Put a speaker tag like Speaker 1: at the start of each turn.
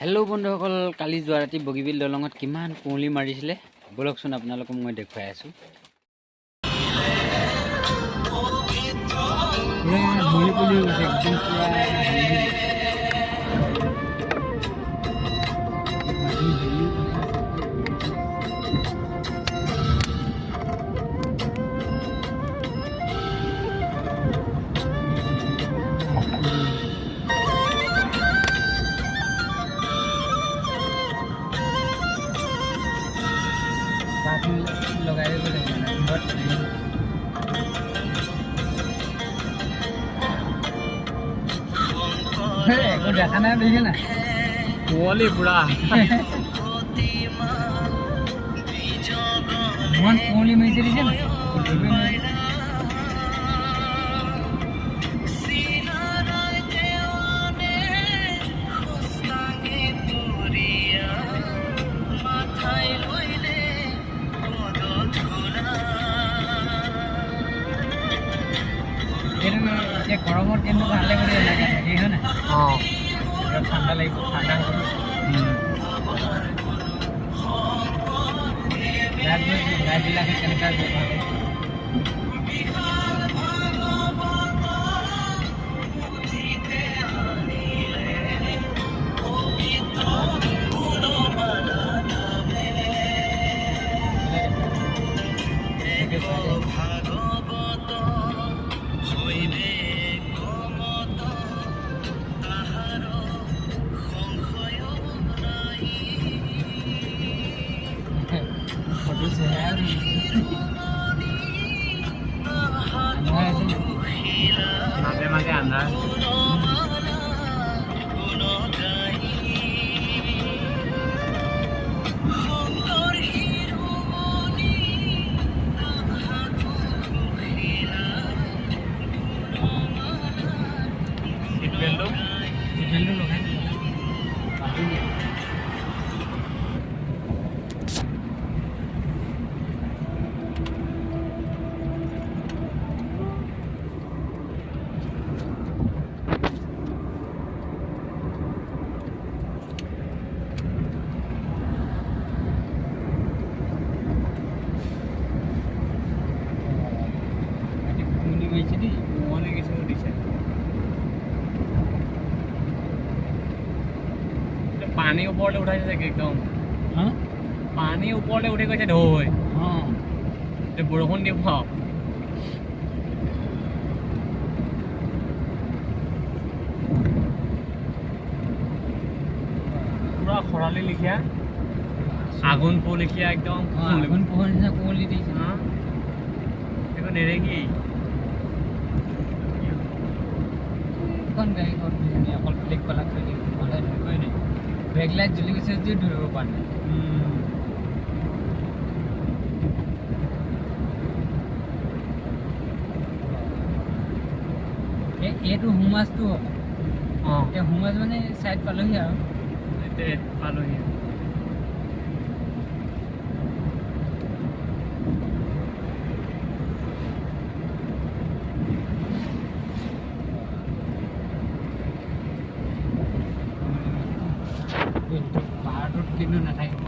Speaker 1: Hello' বন্ধুসকল, কালি যোৱা ৰাতি বগীবিল দলঙত কিমান কুঁৱলী মাৰিছিলে বলকচোন আপোনালোকক মই দেখুৱাই আছোঁ। লগাই দেখা নাই দেখে না কুঁৱলী পুৰা ইমান কুঁৱলী মাৰিছে দিছে না গৰমত কিন্তু ভালে কৰি থাকে হয় না ঠাণ্ডা লাগিব ঠাণ্ডা হ'ব লাইটবিলাকে কেনেকুৱা ব্যৱহাৰ মাজে মাজে আন্ধাৰ লগাই পানী ওপৰলৈ উঠাইছে চাগে একদম পানী ওপৰলৈ উঠি গৈছে ঢৌ হৈ বৰষুণ দিব পুৰা খৰালি লিখীয়া আগুন পোহ লিখীয়া একদম আগুন পোহৰ নিচিনা কুঁৱলী দিছে একো নেৰেকি এখন গাড়ীখন অকল ব্ৰেক পেলাক থৈ দিম নহ'লে ধৰিবই নাই ব্ৰেক লাইট জ্বলি গৈছে যদিও ধৰিব পৰা নাই এইটো হুমাছটো হ'ব এতিয়া হুমাছ মানে চাইড পালোহি আৰু পালোহি পাহাৰটোত কিন্তু নাথাকিব